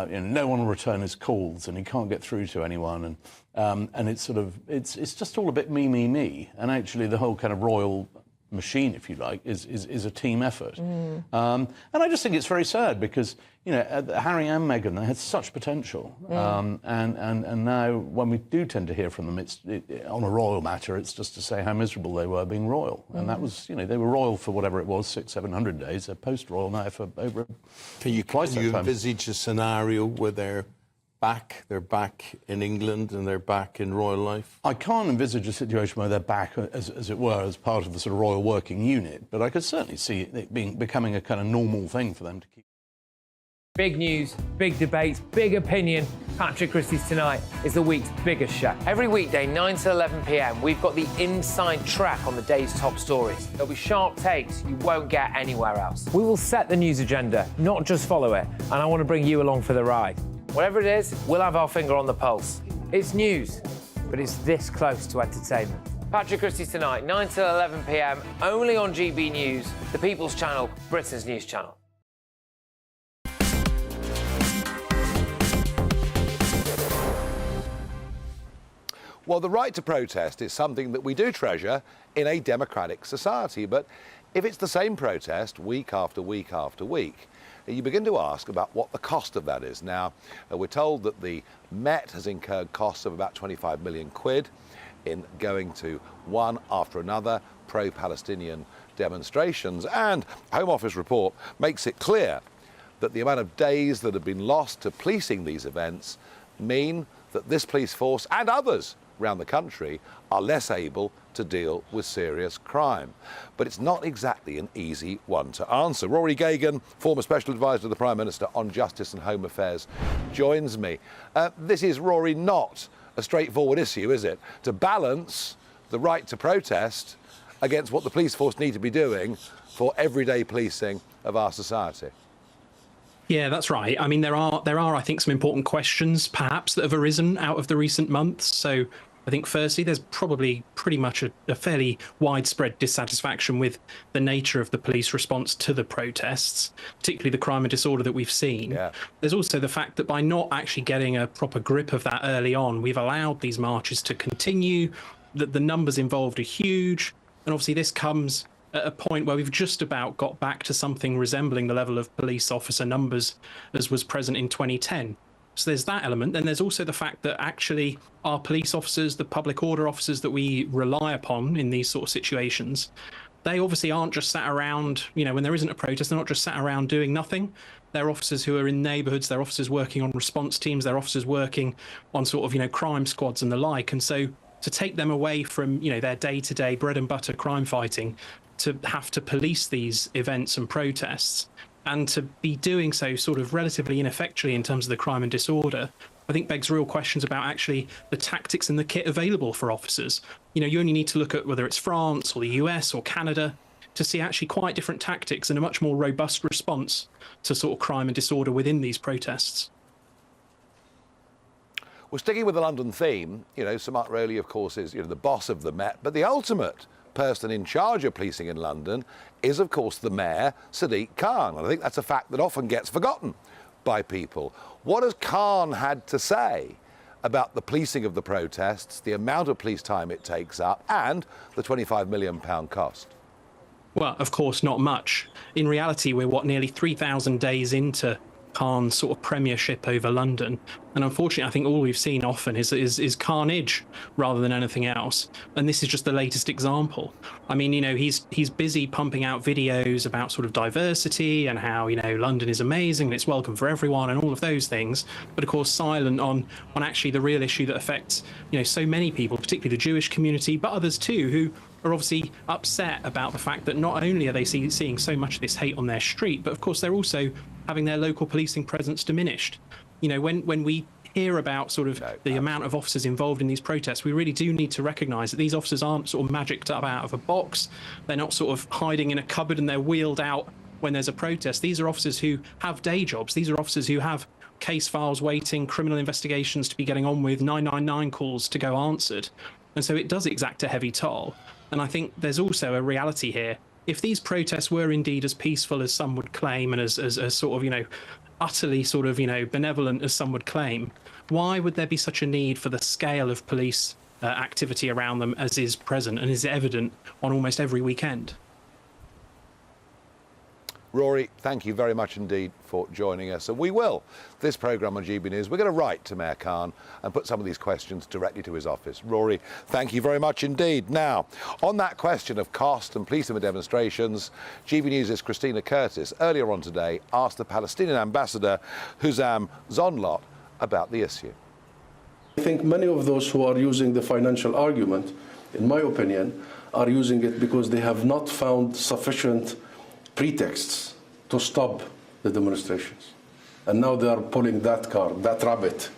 you know, no one will return his calls and he can't get through to anyone, and it's sort of it's just all a bit me. And actually, the whole kind of royal machine, if you like, is a team effort. And I just think it's very sad because, you know, Harry and Meghan, they had such potential. And now when we do tend to hear from them, on a royal matter, it's just to say how miserable they were being royal. And that was, you know, they were royal for whatever it was, 600-700 days. They're post-royal now for over Can you envisage a scenario where they're back in England and they're back in royal life? I can't envisage a situation where they're back, as it were, as part of the sort of royal working unit, but I could certainly see it becoming a kind of normal thing for them to keep. Big news, big debates, big opinion. Patrick Christie's Tonight is the week's biggest show. Every weekday, 9 to 11 p.m, we've got the inside track on the day's top stories. There'll be sharp takes you won't get anywhere else. We will set the news agenda, not just follow it, and I want to bring you along for the ride. Whatever it is, we'll have our finger on the pulse. It's news, but it's this close to entertainment. Patrick Christie's Tonight, 9 till 11 p.m, only on GB News, the People's Channel, Britain's news channel. Well, the right to protest is something that we do treasure in a democratic society, but if it's the same protest week after week after week, you begin to ask about what the cost of that is. Now, we're told that the Met has incurred costs of about 25 million quid in going to one after another pro-Palestinian demonstrations, and Home Office report makes it clear that the amount of days that have been lost to policing these events mean that this police force and others around the country are less able to deal with serious crime. But it's not exactly an easy one to answer. Rory Gagan, former Special Advisor to the Prime Minister on Justice and Home Affairs, joins me. This is, Rory, not a straightforward issue, is it? To balance the right to protest against what the police force need to be doing for everyday policing of our society. Yeah, that's right. I mean, there are, I think, some important questions, perhaps, that have arisen out of the recent months. So I think, firstly, there's probably pretty much a fairly widespread dissatisfaction with the nature of the police response to the protests, particularly the crime and disorder that we've seen. Yeah. There's also the fact that by not actually getting a proper grip of that early on, we've allowed these marches to continue, that the numbers involved are huge. And obviously this comes at a point where we've just about got back to something resembling the level of police officer numbers as was present in 2010. So there's that element. Then there's also the fact that actually our police officers, the public order officers that we rely upon in these sort of situations, they obviously aren't just sat around, you know, when there isn't a protest, they're not just sat around doing nothing. They're officers who are in neighbourhoods, they're officers working on response teams, they're officers working on sort of, you know, crime squads and the like. And so to take them away from, you know, their day-to-day bread and butter crime fighting, to have to police these events and protests, and to be doing so sort of relatively ineffectually in terms of the crime and disorder, I think begs real questions about actually the tactics and the kit available for officers. You know, you only need to look at whether it's France or the US or Canada to see actually quite different tactics and a much more robust response to sort of crime and disorder within these protests. Well, sticking with the London theme, you know, Sir Mark Rowley, of course, is, you know, the boss of the Met, but the ultimate person in charge of policing in London is, of course, the mayor, Sadiq Khan. And I think that's a fact that often gets forgotten by people. What has Khan had to say about the policing of the protests, the amount of police time it takes up, and the £25 million cost? Well, of course, not much. In reality, we're, nearly 3,000 days into Khan's sort of premiership over London. And unfortunately, I think all we've seen often is carnage rather than anything else. And this is just the latest example. I mean, you know, he's busy pumping out videos about sort of diversity and how, you know, London is amazing and it's welcome for everyone and all of those things. But of course, silent on actually the real issue that affects, you know, so many people, particularly the Jewish community, but others too, who are obviously upset about the fact that not only are they seeing so much of this hate on their street, but of course they're also having their local policing presence diminished. You know, when we hear about sort of the amount of officers involved in these protests, we really do need to recognise that these officers aren't sort of magicked up out of a box. They're not sort of hiding in a cupboard and they're wheeled out when there's a protest. These are officers who have day jobs. These are officers who have case files waiting, criminal investigations to be getting on with, 999 calls to go answered. And so it does exact a heavy toll. And I think there's also a reality here. If these protests were indeed as peaceful as some would claim and as sort of, you know, utterly sort of, you know, benevolent as some would claim, why would there be such a need for the scale of police activity around them as is present and is evident on almost every weekend? Rory, thank you very much indeed for joining us. And we will, this programme on GB News, we're going to write to Mayor Khan and put some of these questions directly to his office. Rory, thank you very much indeed. Now, on that question of cost and policing the demonstrations, GB News' Christina Curtis earlier on today asked the Palestinian ambassador, Hussam Zonlot, about the issue. I think many of those who are using the financial argument, in my opinion, are using it because they have not found sufficient pretexts to stop the demonstrations. And now they are pulling that card, that rabbit.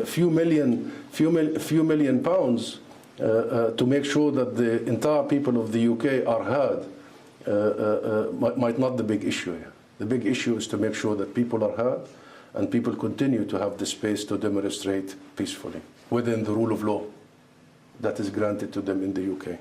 Few million pounds to make sure that the entire people of the UK are heard might not be the big issue here. The big issue is to make sure that people are heard and people continue to have the space to demonstrate peacefully within the rule of law that is granted to them in the UK.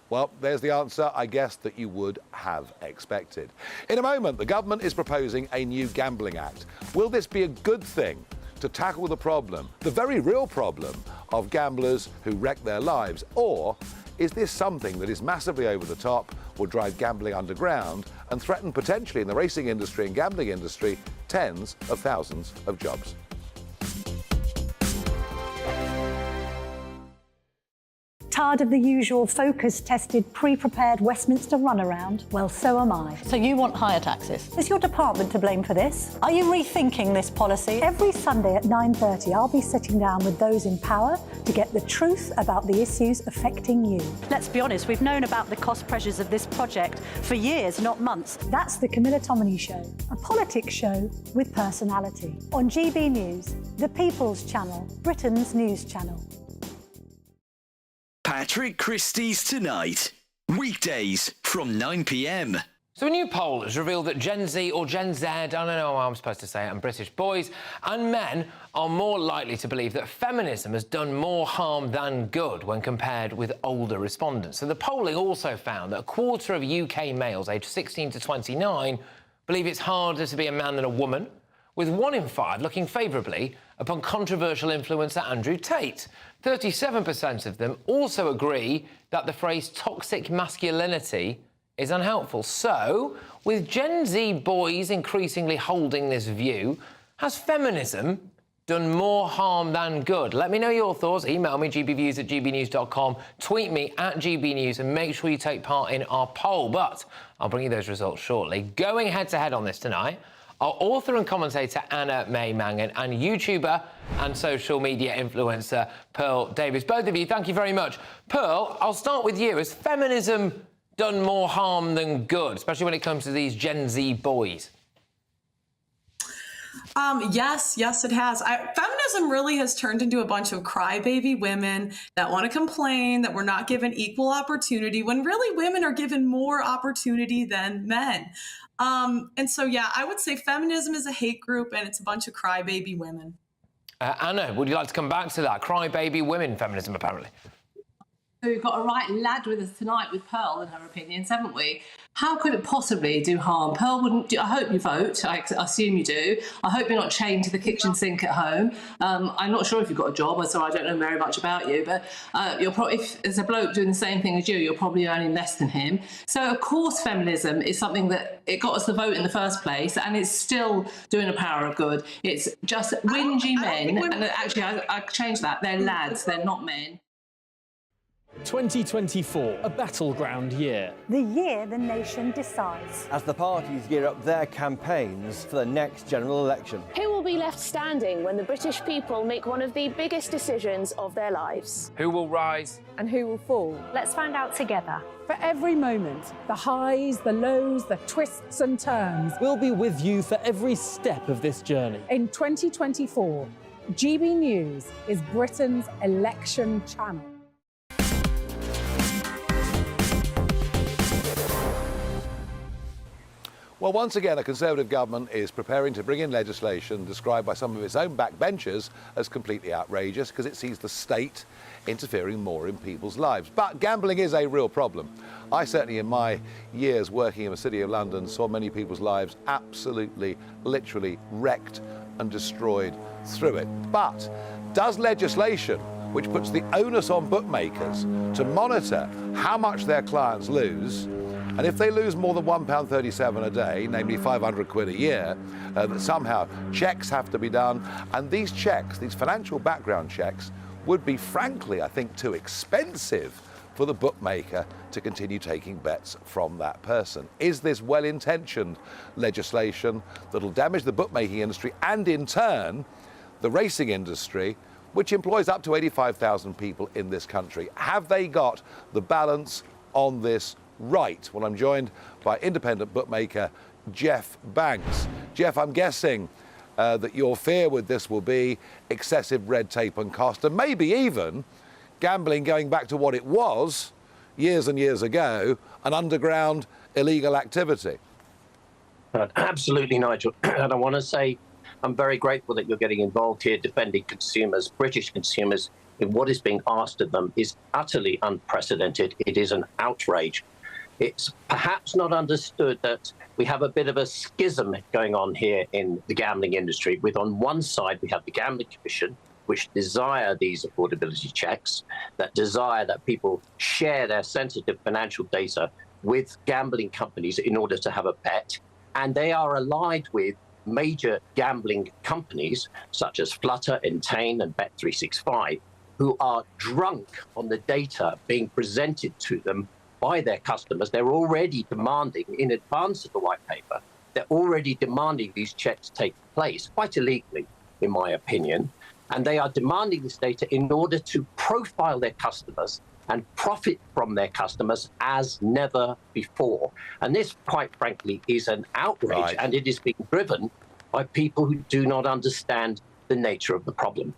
Well, there's the answer, I guess, that you would have expected. In a moment, the government is proposing a new gambling act. Will this be a good thing to tackle the problem, the very real problem, of gamblers who wreck their lives? Or is this something that is massively over the top, will drive gambling underground and threaten potentially in the racing industry and gambling industry tens of thousands of jobs? Tired of the usual focus-tested, pre-prepared Westminster runaround? Well, so am I. So you want higher taxes? Is your department to blame for this? Are you rethinking this policy? Every Sunday at 9:30, I'll be sitting down with those in power to get the truth about the issues affecting you. Let's be honest, we've known about the cost pressures of this project for years, not months. That's the Camilla Tominey Show, a politics show with personality. On GB News, the People's Channel, Britain's news channel. Patrick Christie's Tonight. Weekdays from 9 p.m. So a new poll has revealed that Gen Z or Gen Z, I don't know how I'm supposed to say it, and British boys and men are more likely to believe that feminism has done more harm than good when compared with older respondents. So the polling also found that a quarter of UK males aged 16 to 29 believe it's harder to be a man than a woman, with 1 in 5 looking favourably upon controversial influencer Andrew Tate. 37% of them also agree that the phrase toxic masculinity is unhelpful. So, with Gen Z boys increasingly holding this view, has feminism done more harm than good? Let me know your thoughts. Email me, gbviews@gbnews.com, tweet me @gbnews, and make sure you take part in our poll. But I'll bring you those results shortly. Going head-to-head on this tonight, our author and commentator Anna May Mangan and YouTuber and social media influencer Pearl Davies. Both of you, thank you very much. Pearl, I'll start with you. Has feminism done more harm than good, especially when it comes to these Gen Z boys? Yes, it has. Feminism really has turned into a bunch of crybaby women that want to complain that we're not given equal opportunity when really women are given more opportunity than men. And so, yeah, I would say feminism is a hate group and it's a bunch of crybaby women. Anna, would you like to come back to that? Crybaby women feminism, apparently. So we've got a right lad with us tonight with Pearl and her opinions, haven't we? How could it possibly do harm? Pearl wouldn't do. I hope you vote. I assume you do. I hope you're not chained to the kitchen sink at home. I'm not sure if you've got a job, so I don't know very much about you, but if there's a bloke doing the same thing as you, you're probably earning less than him. So, of course, feminism is something that it got us the vote in the first place, and it's still doing a power of good. It's just whingy men, and actually, I changed that. They're lads, they're not men. 2024, a battleground year. The year the nation decides. As the parties gear up their campaigns for the next general election. Who will be left standing when the British people make one of the biggest decisions of their lives? Who will rise? And who will fall? Let's find out together. For every moment, the highs, the lows, the twists and turns. We'll be with you for every step of this journey. In 2024, GB News is Britain's election channel. Well, once again, a Conservative government is preparing to bring in legislation described by some of its own backbenchers as completely outrageous because it sees the state interfering more in people's lives. But gambling is a real problem. I certainly, in my years working in the City of London, saw many people's lives absolutely, literally wrecked and destroyed through it. But does legislation which puts the onus on bookmakers to monitor how much their clients lose, and if they lose more than £1.37 a day, namely 500 quid a year, that somehow checks have to be done, and these checks, these financial background checks, would be, frankly, I think, too expensive for the bookmaker to continue taking bets from that person. Is this well-intentioned legislation that'll damage the bookmaking industry and, in turn, the racing industry, which employs up to 85,000 people in this country? Have they got the balance on this right? Well, I'm joined by independent bookmaker Jeff Banks. Jeff, I'm guessing that your fear with this will be excessive red tape and cost, and maybe even gambling going back to what it was years and years ago, an underground illegal activity. Absolutely, Nigel. And I want to say I'm very grateful that you're getting involved here defending consumers, British consumers, in what is being asked of them is utterly unprecedented. It is an outrage. It's perhaps not understood that we have a bit of a schism going on here in the gambling industry, with on one side we have the Gambling Commission, which desire these affordability checks, that desire that people share their sensitive financial data with gambling companies in order to have a bet. And they are allied with major gambling companies such as Flutter, Entain and Bet365, who are drunk on the data being presented to them by their customers. They're already demanding, in advance of the white paper, they're already demanding these checks take place, quite illegally, in my opinion. And they are demanding this data in order to profile their customers and profit from their customers as never before. And this, quite frankly, is an outrage, Right. and it is being driven by people who do not understand the nature of the problem.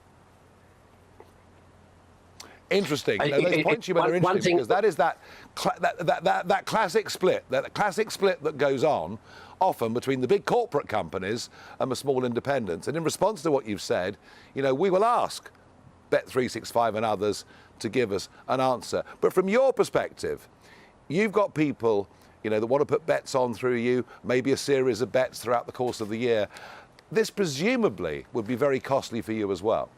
Interesting. Those points you made are interesting because that is that classic split, that classic split that goes on often between the big corporate companies and the small independents. And in response to what you've said, you know, we will ask Bet365 and others to give us an answer. But from your perspective, you've got people, you know, that want to put bets on through you, maybe a series of bets throughout the course of the year. This presumably would be very costly for you as well.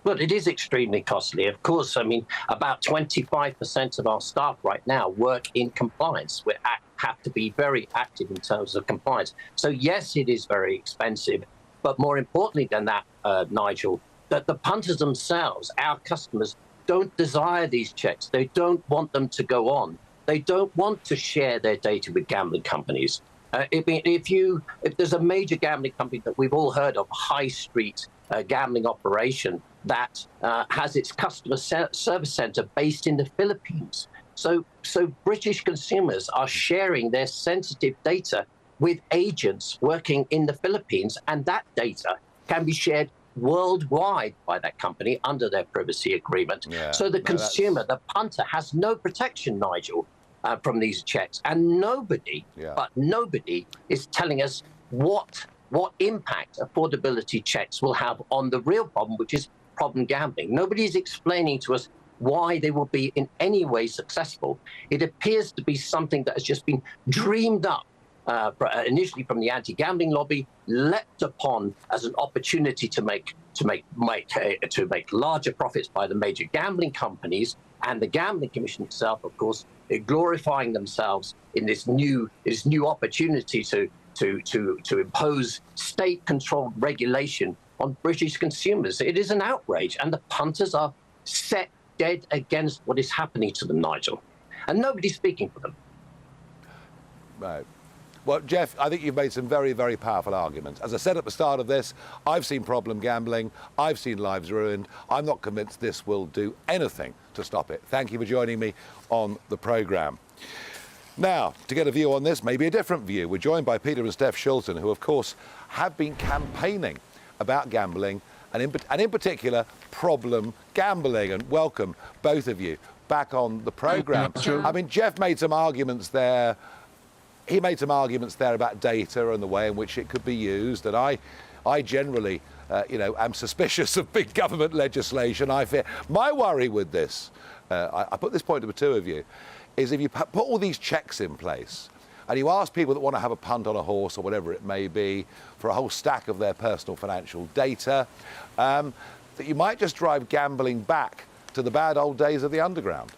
Well, it is extremely costly. Of course, I mean, about 25% of our staff right now work in compliance. We have to be very active in terms of compliance. So, yes, it is very expensive. But more importantly than that, Nigel, that the punters themselves, our customers, don't desire these checks. They don't want them to go on. They don't want to share their data with gambling companies. If there's a major gambling company that we've all heard of, high street gambling operation, that has its customer service center based in the Philippines. So British consumers are sharing their sensitive data with agents working in the Philippines, and that data can be shared worldwide by that company under their privacy agreement. So the consumer, the punter, has no protection, Nigel, from these checks. And nobody, but nobody, is telling us what impact affordability checks will have on the real problem, which is problem gambling. Nobody is explaining to us why they will be in any way successful. It appears to be something that has just been dreamed up initially from the anti-gambling lobby, leapt upon as an opportunity to make larger profits by the major gambling companies, and the Gambling Commission itself, of course, glorifying themselves in this new opportunity to impose state-controlled regulation on British consumers. It is an outrage, and the punters are set dead against what is happening to them, Nigel, and nobody's speaking for them. Right. Well, Jeff, I think you've made some very, very powerful arguments. As I said at the start of this, I've seen problem gambling. I've seen lives ruined. I'm not convinced this will do anything to stop it. Thank you for joining me on the programme. Now, to get a view on this, maybe a different view, we're joined by Peter and Steph Shilton, who, of course, have been campaigning about gambling and in particular, problem gambling. And welcome, both of you, back on the programme. I mean, Jeff made some arguments there. He made some arguments there about data and the way in which it could be used, and I generally, am suspicious of big government legislation. I fear my worry with this. I put this point to the two of you, is if you put all these checks in place, and you ask people that want to have a punt on a horse or whatever it may be for a whole stack of their personal financial data, that you might just drive gambling back to the bad old days of the underground.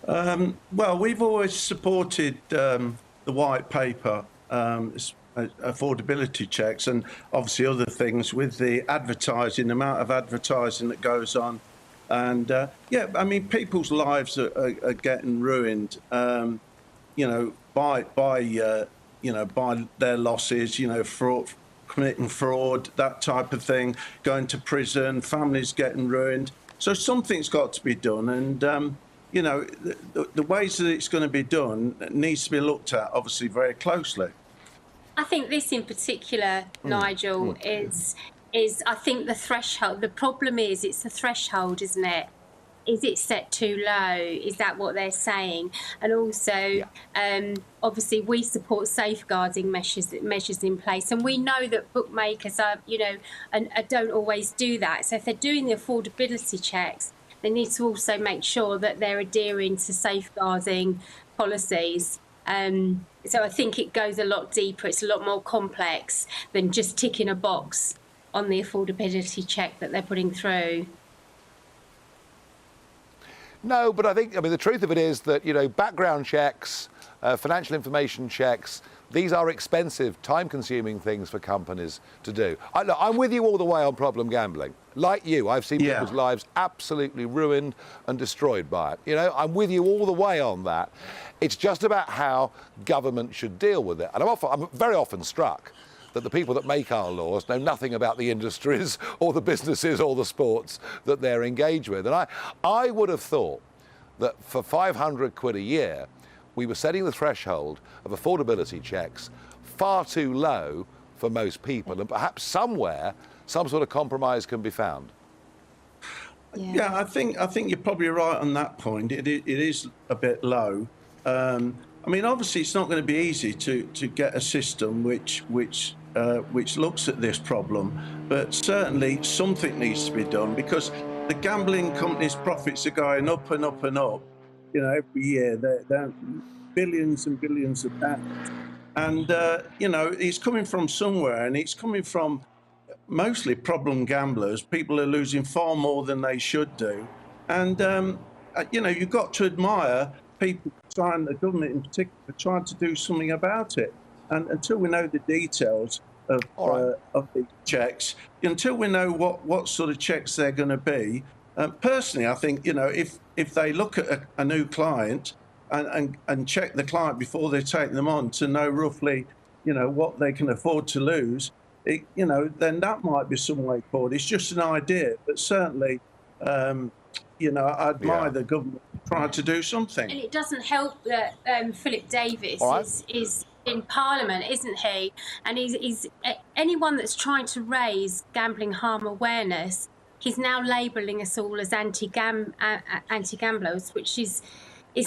Well, we've always supported the white paper, affordability checks, and obviously other things with the advertising, the amount of advertising that goes on. And yeah, I mean, people's lives are getting ruined, by their losses, fraud, committing fraud, that type of thing, going to prison, families getting ruined. So something's got to be done, and the ways that it's going to be done needs to be looked at, obviously, very closely. I think this in particular, Nigel, is I think the threshold. The problem is it's the threshold, isn't it? Is it set too low? Is that what they're saying? And also, obviously, we support safeguarding measures in place, and we know that bookmakers are, and don't always do that. So if they're doing the affordability checks, they need to also make sure that they're adhering to safeguarding policies. So I think it goes a lot deeper. It's a lot more complex than just ticking a box on the affordability check that they're putting through. No, but I mean, the truth of it is that, background checks, financial information checks, these are expensive, time-consuming things for companies to do. I'm with you all the way on problem gambling. Like you, I've seen people's lives absolutely ruined and destroyed by it. I'm with you all the way on that. It's just about how government should deal with it. And I'm very often struck that the people that make our laws know nothing about the industries or the businesses or the sports that they're engaged with. And I would have thought that for 500 quid a year, we were setting the threshold of affordability checks far too low for most people, and perhaps somewhere some sort of compromise can be found. Yeah, I think you're probably right on that point. It is a bit low. I mean, obviously, it's not going to be easy to get a system which looks at this problem, but certainly something needs to be done, because the gambling companies' profits are going up and up and up. Every year they're billions and billions of pounds, and it's coming from somewhere, and it's coming from mostly problem gamblers. People are losing far more than they should do, and you've got to admire people trying, the government in particular, trying to do something about it. And until we know the details of the checks, until we know what sort of checks they're going to be, personally, I think, if they look at a new client and check the client before they take them on to know roughly, what they can afford to lose, then that might be some way forward. It's just an idea, but certainly, I admire the government trying to do something. And it doesn't help that Philip Davis is in Parliament, isn't he? And he's anyone that's trying to raise gambling harm awareness, he's now labelling us all as anti-gamblers, which is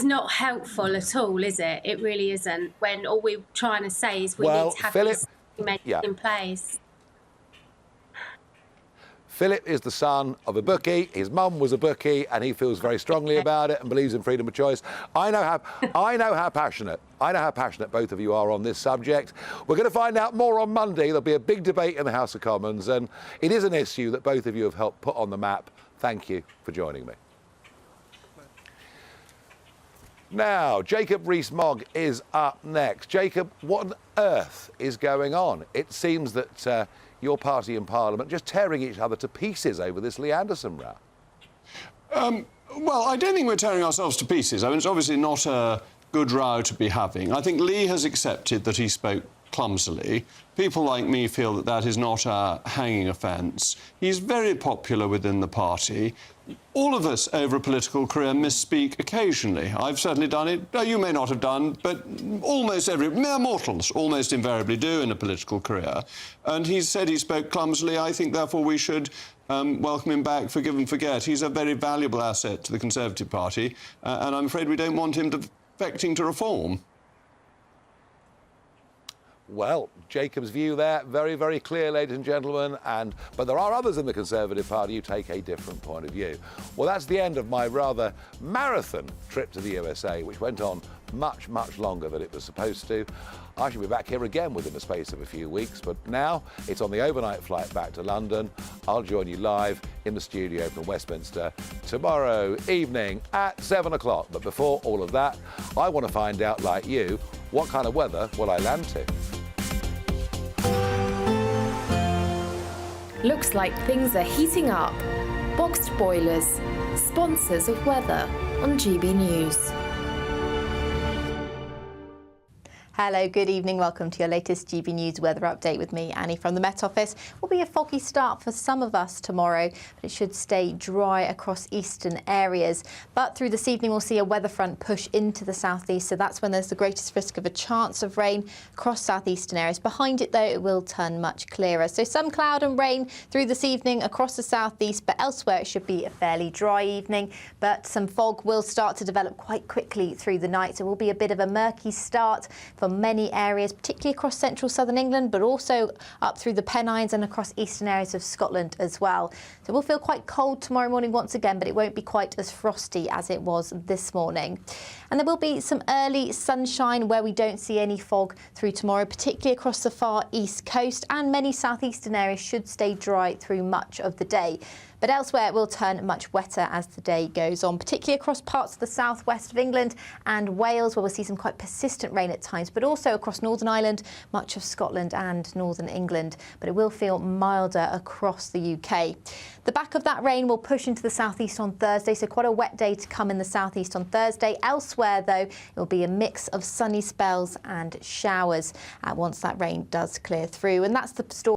not helpful at all, is it? It really isn't, when all we're trying to say is we need to have these measures in place. Philip is the son of a bookie. His mum was a bookie, and he feels very strongly about it and believes in freedom of choice. I know how passionate both of you are on this subject. We're going to find out more on Monday. There'll be a big debate in the House of Commons, and it is an issue that both of you have helped put on the map. Thank you for joining me. Now, Jacob Rees-Mogg is up next. Jacob, what on earth is going on? It seems that your party in Parliament just tearing each other to pieces over this Lee Anderson row. Well, I don't think we're tearing ourselves to pieces. I mean, it's obviously not a good row to be having. I think Lee has accepted that he spoke clumsily. People like me feel that that is not a hanging offence. He's very popular within the party. All of us over a political career misspeak occasionally. I've certainly done it. You may not have done, but almost mere mortals almost invariably do in a political career. And he said he spoke clumsily. I think, therefore, we should welcome him back, forgive and forget. He's a very valuable asset to the Conservative Party, and I'm afraid we don't want him defecting to reform. Well, Jacob's view there, very, very clear, ladies and gentlemen, but there are others in the Conservative Party who take a different point of view. Well, that's the end of my rather marathon trip to the USA, which went on much, much longer than it was supposed to. I shall be back here again within the space of a few weeks, but now it's on the overnight flight back to London. I'll join you live in the studio from Westminster tomorrow evening at 7 o'clock. But before all of that, I want to find out, like you, what kind of weather will I land to? Looks like things are heating up. Boxed boilers, sponsors of weather on GB News. Hello, good evening. Welcome to your latest GB News weather update with me, Annie, from the Met Office. It will be a foggy start for some of us tomorrow, but it should stay dry across eastern areas. But through this evening, we'll see a weather front push into the southeast, so that's when there's the greatest risk of a chance of rain across southeastern areas. Behind it, though, it will turn much clearer. So some cloud and rain through this evening across the southeast, but elsewhere it should be a fairly dry evening. But some fog will start to develop quite quickly through the night. So it will be a bit of a murky start for many areas, particularly across central southern England, but also up through the Pennines and across eastern areas of Scotland as well. So we'll feel quite cold tomorrow morning once again, but it won't be quite as frosty as it was this morning. And there will be some early sunshine where we don't see any fog through tomorrow, particularly across the far east coast, and many southeastern areas should stay dry through much of the day. But elsewhere, it will turn much wetter as the day goes on, particularly across parts of the southwest of England and Wales, where we'll see some quite persistent rain at times, but also across Northern Ireland, much of Scotland and Northern England. But it will feel milder across the UK. The back of that rain will push into the southeast on Thursday, so quite a wet day to come in the southeast on Thursday. Elsewhere, though, it will be a mix of sunny spells and showers once that rain does clear through. And that's the story.